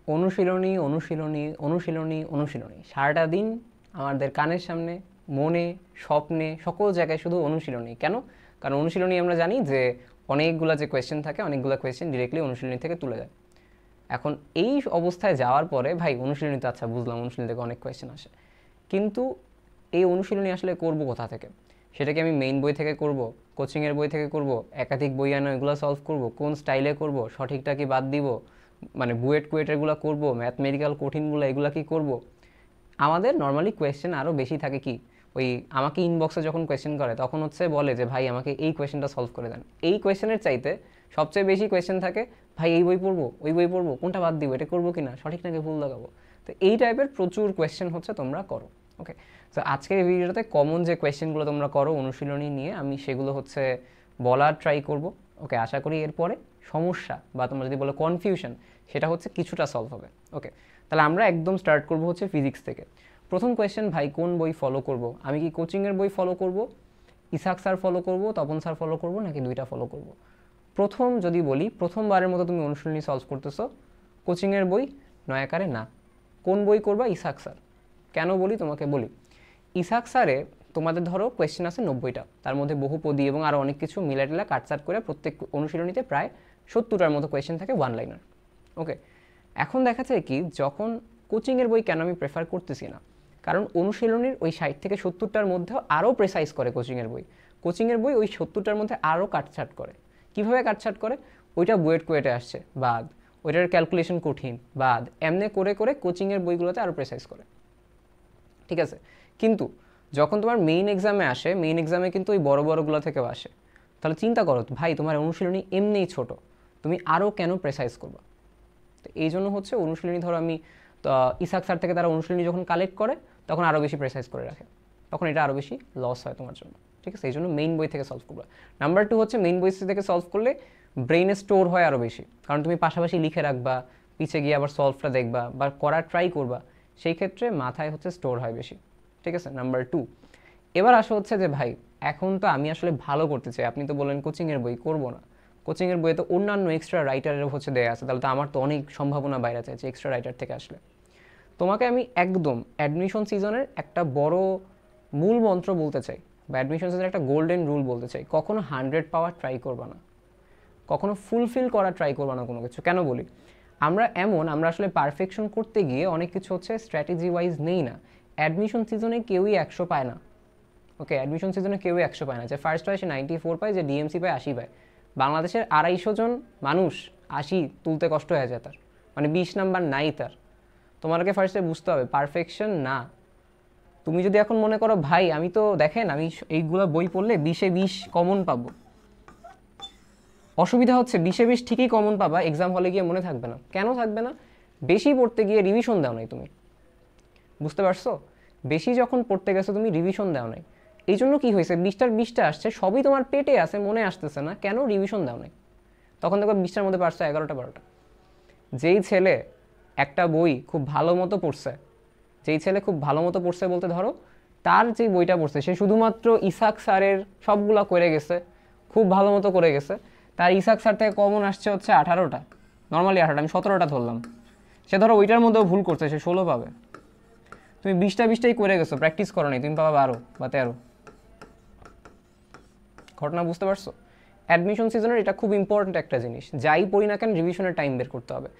অনুশীলনী অনুশীলনী অনুশীলনী অনুশীলনী, সারাটা দিন আমাদের কানের সামনে, মনে, স্বপ্নে, সকল জায়গায় শুধু অনুশীলনী। কেন? কারণ অনুশীলনী আমরা জানি যে অনেকগুলো যে কোয়েশ্চেন থাকে, অনেকগুলো কোয়েশ্চেন ডিরেক্টলি অনুশীলনী থেকে তুলে যায়। এখন এই অবস্থায় যাওয়ার পরে ভাই অনুশীলনী তো আচ্ছা বুঝলাম, অনুশীলনী থেকে অনেক কোয়েশ্চেন আসে, কিন্তু এই অনুশীলনী আসলে করব কোথা থেকে? সেটা কি আমি মেইন বই থেকে করব, কোচিংয়ের বই থেকে করব, একাধিক বই আনা এগুলো সলভ করব, কোন স্টাইলে করব, সঠিকটা কি বাদ দিব, মানে বুয়েট কুয়েটেরগুলো করব, ম্যাথমেটিক্যাল কঠিনগুলো এগুলো কি করব? আমাদের নর্মালি কোয়েশ্চেন আরও বেশি থাকে কি, ওই আমাকে ইনবক্সে যখন কোয়েশ্চেন করে তখন হচ্ছে বলে যে ভাই আমাকে এই কোয়েশ্চেনটা সলভ করে দেন। এই কোয়েশ্চেনের চাইতে সবচেয়ে বেশি কোয়েশ্চেন থাকে ভাই এই বই পড়বো, ওই বই পড়বো, কোনটা বাদ দিব, এটা করবো কি না, সঠিক নাকি ভুল লাগাবো। তো এই টাইপের প্রচুর কোয়েশ্চেন হচ্ছে তোমরা করো। ওকে, তো আজকের এই ভিডিওটাতে কমন যে কোয়েশ্চেনগুলো তোমরা করো অনুশীলনী নিয়ে, আমি সেগুলো হচ্ছে বলার ট্রাই করব। ওকে, আশা করি এরপরে সমস্যা বা তোমরা যদি বলো কনফিউশন, সেটা হচ্ছে কিছুটা সলভ হবে। ওকে, তাহলে আমরা একদম স্টার্ট করব হচ্ছে ফিজিক্স থেকে। প্রথম কোয়েশ্চেন, ভাই কোন বই ফলো করব? আমি কি কোচিংয়ের বই ফলো করব, ইসাক স্যার ফলো করব, তপন স্যার ফলো করব, নাকি দুইটা ফলো করব? প্রথম যদি বলি, প্রথমবারের মতো তুমি অনুশীলনী সলভ করতেছো, কোচিংয়ের বই নয়াকারে না, কোন বই করবা? ইসাক স্যার। কেন বলি তোমাকে বলি, ইসাক স্যারে তোমাদের ধরো কোয়েশ্চেন আছে 90টা, তার মধ্যে বহুপদী এবং আরও অনেক কিছু মিলাটিলা কাটসাট করে প্রত্যেক অনুশীলনীতে প্রায় 70টার মতো কোয়েশ্চেন থাকে ওয়ান লাইনার। ওকে, এখন দেখা যায় কি, যখন কোচিংয়ের বই কেন আমি প্রেফার করতেছি না, কারণ অনুশীলনীর ওই 60 থেকে 70টার মধ্যেও আরও প্রেসাইজ করে কোচিংয়ের বই। কোচিংয়ের বই ওই 70টার মধ্যে আরও কাটছাট করে। কীভাবে কাটছাট করে? ওইটা বুয়েট কুয়েটে আসছে বাদ, ওইটার ক্যালকুলেশন কঠিন বাদ, এমনি করে করে কোচিংয়ের বইগুলোতে আরও প্রেসাইজ করে। ঠিক আছে, কিন্তু যখন তোমার মেইন এক্সামে আসে, মেইন এক্সামে কিন্তু ওই বড় বড়গুলো থেকেও আসে। তাহলে চিন্তা করো ভাই, তোমার অনুশীলনী এমনিই ছোট, তুমি আরও কেন প্রেসাইজ করবা? তো এই জন্য হচ্ছে অনুশীলনী, ধরো আমি ইসাক স্যার থেকে তারা অনুশীলনী যখন কালেক্ট করে তখন আরও বেশি প্রেসাইজ করে রাখে, তখন এটা আরও বেশি লস হয় তোমার জন্য। ঠিক আছে, এই জন্য মেইন বই থেকে সলভ করবা। নাম্বার 2 হচ্ছে, মেইন বই থেকে সলভ করলে ব্রেইনে স্টোর হয় আরও বেশি, কারণ তুমি পাশাপাশি লিখে রাখবা, পিছিয়ে গিয়ে আবার সলভটা দেখবা বা করার ট্রাই করবা, সেই ক্ষেত্রে মাথায় হচ্ছে স্টোর হয় বেশি। ঠিক আছে, নাম্বার 2। এবার আসা হচ্ছে যে ভাই এখন তো আমি আসলে ভালো করতে চাই, আপনি তো বললেন কোচিংয়ের বই করবো না, কোচিংয়ের বইয়ে তো অন্যান্য এক্সট্রা রাইটারের হচ্ছে দেয়া আছে, তাহলে তো আমার তো অনেক সম্ভাবনা বাইরে চাইছে এক্সট্রা রাইটার থেকে আসলে। তোমাকে আমি একদম অ্যাডমিশন সিজনের একটা বড় মূল মন্ত্র বলতে চাই, বা অ্যাডমিশন সিজনের একটা গোল্ডেন রুল বলতে চাই, কখনো 100 পাওয়ার ট্রাই করবা না, কখনো ফুলফিল করা ট্রাই করবা না কোনো কিছু। কেন বলি, আমরা আসলে পারফেকশন করতে গিয়ে অনেক কিছু হচ্ছে স্ট্র্যাটেজি ওয়াইজ নেই না। অ্যাডমিশন সিজনে কেউই 100 পায় না। ওকে, অ্যাডমিশন সিজনে কেউই 100 পায় না, যে ফার্স্ট হয় সে 94 পায়, যে ডিএমসি পায় 80 পায়। বাংলাদেশের 250 জন মানুষ 80 তুলতে কষ্ট হয়ে যায় তার, মানে 20 নাম্বার নাই তার। তোমাকে ফার্স্টে বুঝতে হবে পারফেকশন না। তুমি যদি এখন মনে করো ভাই আমি তো দেখেন আমি এইগুলো বই পড়লে 20-এ 20 কমন পাবো, অসুবিধা হচ্ছে 20-এ 20 ঠিকই কমন পাবা, এক্সাম হলে গিয়ে মনে থাকবে না। কেন থাকবে না? বেশি পড়তে গিয়ে রিভিশন দাও নাই তুমি, বুঝতে পারছো? বেশি যখন পড়তে গেছো তুমি রিভিশন দাও নাই, এই জন্য কী হয়েছে, 20টার 20টা আসছে, সবই তোমার পেটে আছে, মনে আসতেছে না, কেন? রিভিশন দাও নাই। তখন দেখো 20টার মধ্যে পারছো 11টা 12টা। যেই ছেলে একটা বই খুব ভালো মতো পড়ছে, যেই ছেলে খুব ভালো মতো পড়ছে বলতে ধরো তার যেই বইটা পড়ছে সে শুধুমাত্র ইসাক স্যারের সবগুলা করে গেছে, খুব ভালো মতো করে গেছে, তার ইসাক স্যার থেকে কমন আসছে হচ্ছে 18টা, নর্মালি 18টা, আমি 17টা ধরলাম, সে ধরো ওইটার মধ্যেও ভুল করছে, সে 16 পাবে। তুমি 20টাই করে গেছো, প্র্যাকটিস করো নি, তুমি পাবা 12 বা 13। ঘটনা বুঝতে পারছো? অ্যাডমিশন সিজনের এটা খুব ইম্পর্ট্যান্ট একটা জিনিস, যাই পড়ি না কেন রিভিশনের টাইম বের করতে হবে।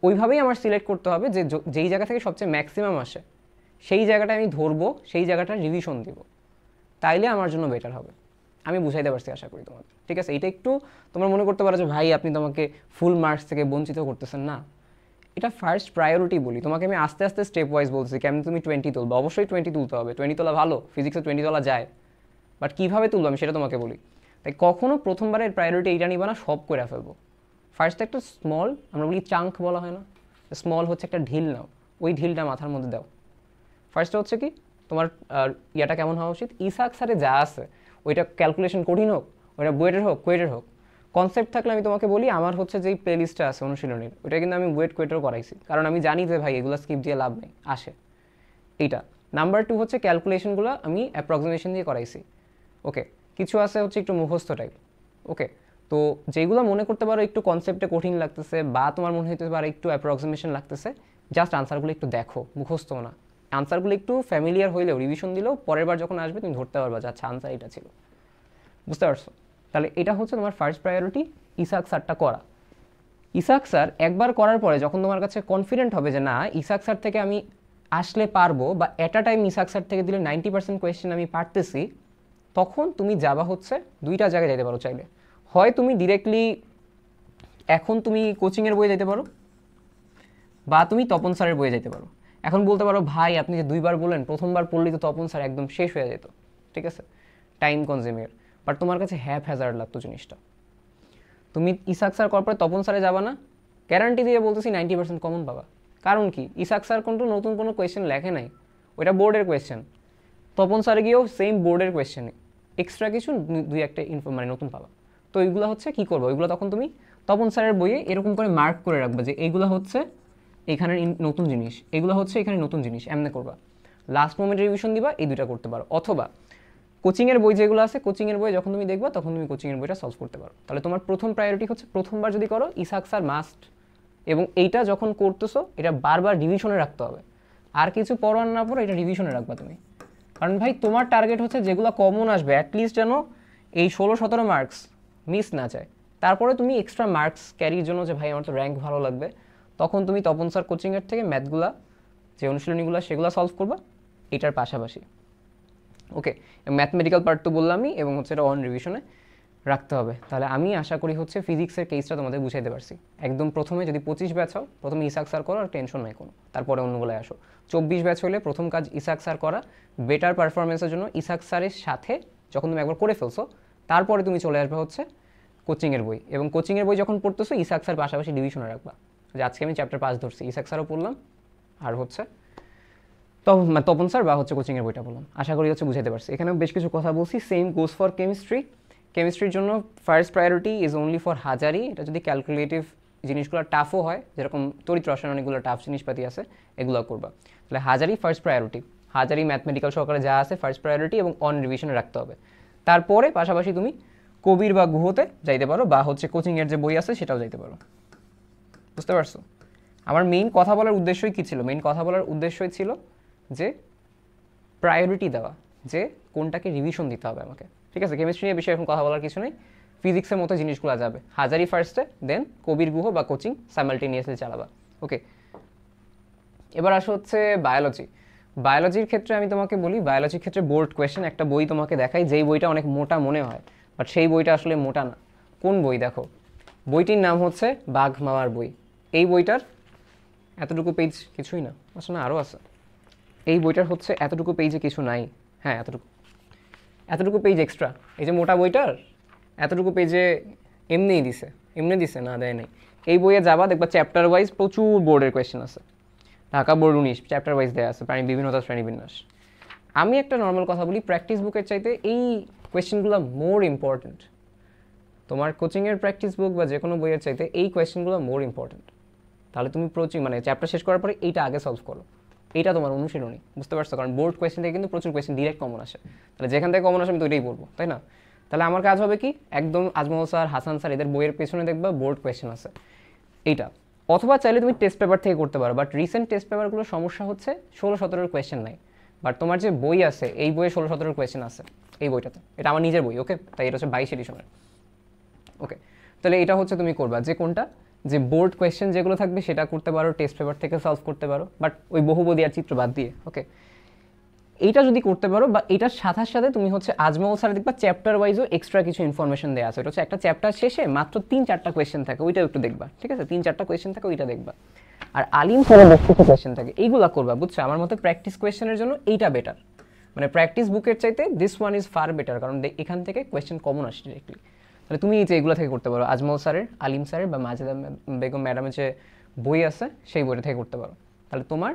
ওইভাবেই আমার সিলেক্ট করতে হবে যে যেই জায়গা থেকে সবচেয়ে ম্যাক্সিমাম আসে সেই জায়গাটা আমি ধরবো, সেই জায়গাটা রিভিশন দিব, তাইলে আমার জন্য বেটার হবে। আমি বুঝাইতে পারছি আশা করি তোমাদের। ঠিক আছে, এটা একটু তোমরা মনে করতে পারো যে ভাই আপনি তোমাকে ফুল মার্কস থেকে বঞ্চিত করতেছেন না, এটা ফার্স্ট প্রায়োরিটি বলি তোমাকে, আমি আস্তে আস্তে স্টেপ ওয়াইজ বলছি কেমন তুমি 20 তুলবে। অবশ্যই 20 তুলতে হবে, 20 তোলা ভালো, ফিজিক্সে 20 তোলা যায়, বাট কীভাবে তুলবো আমি সেটা তোমাকে বলি। তাই কখনও প্রথমবারের প্রায়োরিটি এইটা নিবা না সব করে ফেলবো। ফার্স্ট একটা স্মল, আমরা বলি চাঙ্ক বলা হয় না, স্মল হচ্ছে একটা ঢিল নাও, ওই ঢিলটা মাথার মধ্যে দাও। ফার্স্টে হচ্ছে কি তোমার ইয়াটা কেমন হওয়া উচিত, ইসাক স্যারে যা আছে ওইটা ক্যালকুলেশন কঠিন হোক, ওইটা বুয়েটের হোক কুয়েটের হোক, কনসেপ্ট থাকলে আমি তোমাকে বলি আমার হচ্ছে যেই প্লে লিস্টটা আছে অনুশীলনীর, ওইটা কিন্তু আমি বুয়েট কুয়েটেরও করাইছি, কারণ আমি জানি যে ভাই এগুলো স্কিপ দিয়ে লাভ নেই, আসে এইটা। নাম্বার 2 হচ্ছে ক্যালকুলেশনগুলো আমি অ্যাপ্রক্সিমেশন দিয়ে করাইছি। ওকে, কিছু আছে হচ্ছে একটু মুখস্থ টাইপ। ওকে, তো যেগুলো মনে করতে পারো একটু কনসেপ্টে কঠিন লাগতেছে বা তোমার মনে হতে পারে একটু অ্যাপ্রক্সিমেশন লাগতেছে, জাস্ট আনসারগুলো একটু দেখো, মুখস্থ না, আনসারগুলো একটু ফ্যামিলিয়ার হইলেও রিভিশন দিলেও পরের বার যখন আসবে তুমি ধরতে পারবা যে আচ্ছা আনসার এটা ছিল। বুঝতে পারছো? তাহলে এটা হচ্ছে তোমার ফার্স্ট প্রায়োরিটি, ইসাক স্যারটা করা। ইসাক স্যার একবার করার পরে যখন তোমার কাছে কনফিডেন্ট হবে যে না ইসাক স্যার থেকে আমি আসলে পারবো, বা এট আ টাইম ইসাক স্যার থেকে দিলে 90% কোয়েশ্চেন আমি পারতেছি, তখন তুমি যাবা হচ্ছে দুইটা জায়গায় যেতে পারো চাইলে। হয় তুমি ডিরেক্টলি এখন তুমি কোচিংয়ের বইয়ে যেতে পারো, বা তুমি তপন স্যারের বইয়ে যেতে পারো। এখন বলতে পারো ভাই আপনি যে দুইবার বললেন, প্রথমবার পড়লেই তো তপন স্যার একদম শেষ হয়ে যেত, ঠিক আছে, টাইম কনজিউমিং, বাট তোমার কাছে হ্যাজার্ড লাগতো জিনিসটা। তুমি ইসাক স্যার করার পরে তপন স্যারে যাবা না, গ্যারান্টি দিয়ে বলতেছি 90% কমন পাবা। কারণ কি, ইসাক স্যার কিন্তু নতুন কোনো কোয়েশ্চেন লেখে নাই, ওইটা বোর্ডের কোয়েশ্চেন। তপন স্যারে গিয়েও সেম বোর্ডের কোয়েশ্চেনে এক্সট্রা কিছু দুই একটা মানে নতুন পাবা। তো ওইগুলো হচ্ছে কী করবো, ওইগুলো তখন তুমি তপন স্যারের বইয়ে এরকম করে মার্ক করে রাখবে যে এইগুলো হচ্ছে এখানের নতুন জিনিস, এগুলো হচ্ছে এখানে নতুন জিনিস, এমনি করবা। লাস্ট মোমেন্ট রিভিশন দিবা, এই দুইটা করতে পারো। অথবা কোচিংয়ের বই যেগুলো আছে, কোচিংয়ের বই যখন তুমি দেখবা তখন তুমি কোচিংয়ের বইটা সলভ করতে পারো। তাহলে তোমার প্রথম প্রায়োরিটি হচ্ছে প্রথমবার যদি করো ইসাক স্যার মাস্ট, এবং এইটা যখন করতেছো এটা বারবার রিভিশনে রাখতে হবে। আর কিছু পড়ার না পড়ো এটা রিভিশনে রাখবা তুমি, কারণ ভাই তোমার টার্গেট হচ্ছে যেগুলো কমন আসবে অ্যাটলিস্ট যেন এই 16-17 মার্কস মিস না যায়। তারপরে তুমি এক্সট্রা মার্কস ক্যারির জন্য যে ভাই আমার তো র্যাঙ্ক ভালো লাগবে, তখন তুমি তপন স্যার কোচিংয়ের থেকে ম্যাথগুলা যে অনুশীলনীগুলো সেগুলো সলভ করবা এটার পাশাপাশি। ওকে, ম্যাথমেটিক্যাল পার্ট তো বললামই, এবং হচ্ছে এটা অন রিভিশনে রাখতে হবে। তাহলে আমি আশা করি হচ্ছে ফিজিক্সের কেসটা তোমাদের বুঝাইতে পারছি। একদম প্রথমে যদি 25 ব্যাচ হও, প্রথমে ইসাক স্যার করো, আর টেনশন নাই কোনো, তারপরে অন্যগুলোয় আসো। 24 ব্যাচ হলে প্রথম কাজ ইসাক স্যার করা, বেটার পারফরমেন্সের জন্য ইসাক স্যারের সাথে যখন তুমি একবার করে ফেলছো তারপরে তুমি চলে আসবে হচ্ছে কোচিংয়ের বই, এবং কোচিংয়ের বই যখন পড়তেছো ইসাক স্যার পাশাপাশি ডিভিশনে রাখবা, যে আজকে আমি চ্যাপ্টার 5 ধরছি, ইসাক স্যারও পড়লাম আর হচ্ছে তপন স্যার বা হচ্ছে কোচিংয়ের বইটা বললাম। আশা করি হচ্ছে বুঝাইতে পারছি। এখানেও বেশ কিছু কথা বলছি। Same goes for chemistry. কেমিস্ট্রির জন্য first priority is only for Hazari. এটা যদি ক্যালকুলেটিভ জিনিসগুলো টাফও হয়, যেরকম তড়িৎ রসায়ন অনেকগুলো টাফ জিনিসপাতি আছে, এগুলো করবা। তাহলে হাজারি ফার্স্ট প্রায়োরিটি, হাজারি ম্যাথমেটিক্যাল সহকারে যা আছে ফার্স্ট প্রায়োরিটি, এবং অন রিভিশনে রাখতে হবে। তারপরে পাশাপাশি তুমি কবির বা গুহতে যাইতে পারো, বা হচ্ছে কোচিংয়ের যে বই আছে সেটাও যাইতে পারো। বুঝতে পারছো? আমার মেইন কথা বলার উদ্দেশ্যই কী ছিল? মেইন কথা বলার উদ্দেশ্যই ছিল যে প্রায়োরিটি দেওয়া, যে কোনটাকে রিভিশন দিতে হবে আমাকে, ঠিক আছে? কেমিস্ট্রি নিয়ে বিষয়ে এখন কথা বলার কিছু নেই, ফিজিক্সের মতো জিনিসগুলো যাবে হাজারি ফার্স্টে, দেন কবির গুহ বা কোচিং সাইমালটেনিয়াসলি চালাবা। ওকে, এবার আসো হচ্ছে বায়োলজি। বায়োলজির ক্ষেত্রে আমি তোমাকে বলি, বায়োলজির ক্ষেত্রে বোর্ড কোয়েশ্চেন একটা বই তোমাকে দেখাই, যেই বইটা অনেক মোটা মনে হয়, বাট সেই বইটা আসলে মোটা না। কোন বই? দেখো, বইটির নাম হচ্ছে বাঘ মামার বই। এই বইটার এতটুকু পেজ কিছুই না, আসলে আরও আছে। এই বইটার হচ্ছে এতটুকু পেজে কিছু নাই, হ্যাঁ এতটুকু পেজ এক্সট্রা। এই যে মোটা বইটার এতটুকু পেজে এমনি দিছে না, দেয় নাই। এই বইয়ে যাবা, দেখবা চ্যাপ্টার ওয়াইজ প্রচুর বোর্ডের কোয়েশ্চেন আছে। ঢাকা বোর্ড 19 চ্যাপ্টার ওয়াইজ দেওয়া আছে, প্রাণী বিভিন্নতা শ্রেণীবিন্যাস। আমি একটা নর্মাল কথা বলি, প্র্যাকটিস বুকের চাইতে এই কোয়েশ্চেনগুলো মোর ইম্পর্টেন্ট। তোমার কোচিংয়ের প্র্যাকটিস বুক বা যে কোনো বইয়ের চাইতে এই কোয়েশ্চেনগুলো মোর ইম্পর্টেন্ট। তাহলে তুমি মানে চ্যাপ্টার শেষ করার পরে এইটা আগে সলভ করো, এইটা তোমার অনুশীলনী। বুঝতে পারছো? কারণ বোর্ড কোয়েশ্চেন থেকে কিন্তু প্রচুর কোয়েশ্চেন ডিরেক্ট কমন আসে, তাহলে যেখান থেকে কমন আসে আমি তো ওইটাই বলবো, তাই না? তাহলে আমার কাজ হবে কি, একদম আজমল স্যার, হাসান স্যার এদের বইয়ের পেছনে দেখবা বোর্ড কোয়েশ্চেন আছে এইটা। অথবা চাইলে তুমি টেস্ট পেপার থেকে করতে পারো, বাট রিসেন্ট টেস্ট পেপারগুলোর সমস্যা হচ্ছে 16-17 কোয়েশ্চেন নাই, বাট তোমার যে বই আছে এই বইয়ে 16-17 কোয়েশ্চেন আছে এই বইটাতে। এটা আমার নিজের বই, ওকে, তাই এটা হচ্ছে 22 এডিশনের। ওকে, তাহলে এটা হচ্ছে তুমি করবা যে কোনটা, যে বোর্ড কোয়েশ্চেন যেগুলো থাকবে সেটা করতে পারো, টেস্ট পেপার থেকে সলভ করতে পারো, বাট ওই বহুপদী আর চিত্র বাদ দিয়ে। ওকে, এইটা যদি করতে পারো, বা এটার সাথে সাথে তুমি হচ্ছে আজমল স্যার দেখবা চ্যাপ্টার ওয়াইজও এক্সট্রা কিছু ইনফরমেশন দেওয়া আছে। এটা হচ্ছে একটা চ্যাপ্টার শেষে মাত্র 3-4টা কোয়েশ্চেন থাকে, ওইটাও একটু দেখবা, ঠিক আছে? 3-4টা কোয়েশ্চেন থাকে, ওইটা দেখবা। আর আলিম স্যারের বেশ কিছু কোয়েশ্চেন থাকে, এইগুলো করবা। বুঝছো? আমার মতে প্র্যাকটিস কোয়েশ্চেনের জন্য এইটা বেটার, মানে প্র্যাকটিস বুকের চাইতে this one is far better, কারণ এখান থেকে কোয়েশ্চেন কমন আসে ডিরেক্টলি। তাহলে তুমি এই যে এগুলো থেকে করতে পারো, আজমল স্যারের, আলিম স্যারের বা মাজেদা বেগম ম্যাডামের যে বই আছে সেই বইটা থেকে করতে পারো। তাহলে তোমার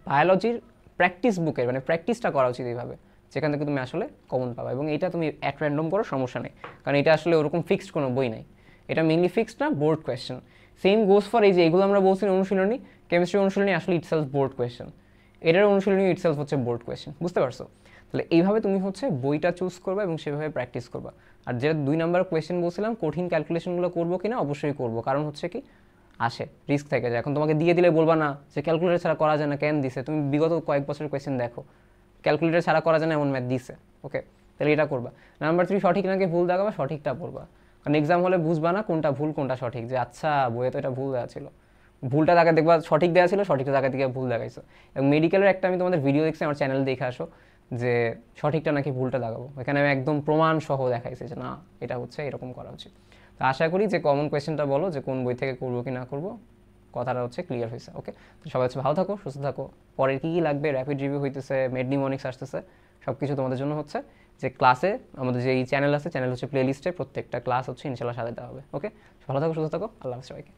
বায়োলজির প্র্যাকটিস বুকের মানে প্র্যাকটিসটা করা উচিত এইভাবে, যেখান থেকে তুমি আসলে কমন পাবা। এবং এটা তুমি অ্যাট র্যান্ডম করো, সমস্যা নেই, কারণ এটা আসলে ওরকম ফিক্সড কোনো বই নাই, এটা মেইনলি ফিক্সড না, board question. Same goes for এই যে এগুলো আমরা বলছি অনুশীলনী, কেমিস্ট্রি অনুশীলনী আসলে ইটসেলফ বোর্ড কোয়েশ্চেন, এটার অনুশীলনী ইটসেলফ হচ্ছে বোর্ড কোয়েশ্চেন। বুঝতে পারছো? তাহলে এইভাবে তুমি হচ্ছে বইটা চুজ করবা এবং সেভাবে প্র্যাকটিস করবা। আর যেটা 2 নাম্বার কোয়েশ্চেন বলছিলাম, কঠিন ক্যালকুলেশনগুলো করবো কিনা, অবশ্যই করবো, কারণ হচ্ছে কি আসে রিস্ক থেকে যায়। এখন তোমাকে দিয়ে দিলে বলবা না যে ক্যালকুলেটর ছাড়া করা যায় না, কেন দিছে, তুমি বিগত কয়েক বছরের কোয়েশ্চেন দেখো, ক্যালকুলেটর ছাড়া করা যায় না এমন ম্যাথ দিছে। ওকে, তাহলে এটা করবা। নাম্বার 3, সঠিক নাকি ভুল দেখাবা, সঠিকটা পড়বা। কারণ এক্সাম হলে বুঝবা না কোনটা ভুল কোনটা সঠিক, যে আচ্ছা বইয়ে তো এটা ভুল দেওয়া ছিল, ভুলটা দেখা দেখবা সঠিক দেওয়া ছিল, সঠিকটা দেখা দিকে ভুল দেখাইছো। এবং মেডিকেলের একটা আমি তোমাদের ভিডিও দেখছি, আমার চ্যানেল দেখে আসো, যে সঠিকটা নাকি ভুলটা লাগাবো, এখানে আমি একদম প্রমাণ সহ দেখাইছি যে না এটা হচ্ছে এরকম করা উচিত। তো আশা করি যে কমন কোয়েশ্চেনটা বলো যে কোন বই থেকে করবো কি না করবো, কথাটা হচ্ছে ক্লিয়ার হয়েছে। ওকে, তো সবাই হচ্ছে ভালো থাকো, সুস্থ থাকো। পরের কী কী লাগবে, র্যাপিড রিভিউ হইতেছে, মেড নিউমোনিক্স আসতেছে, সব কিছু তোমাদের জন্য হচ্ছে যে ক্লাসে, আমাদের যে এই চ্যানেল আছে, চ্যানেল হচ্ছে প্লে লিস্টে প্রত্যেকটা ক্লাস হচ্ছে ইনশাল্লাহ সাথে দেওয়া হবে। ওকে, ভালো থাকো, সুস্থ থাকো, আল্লাহ হাফেজ সবাইকে।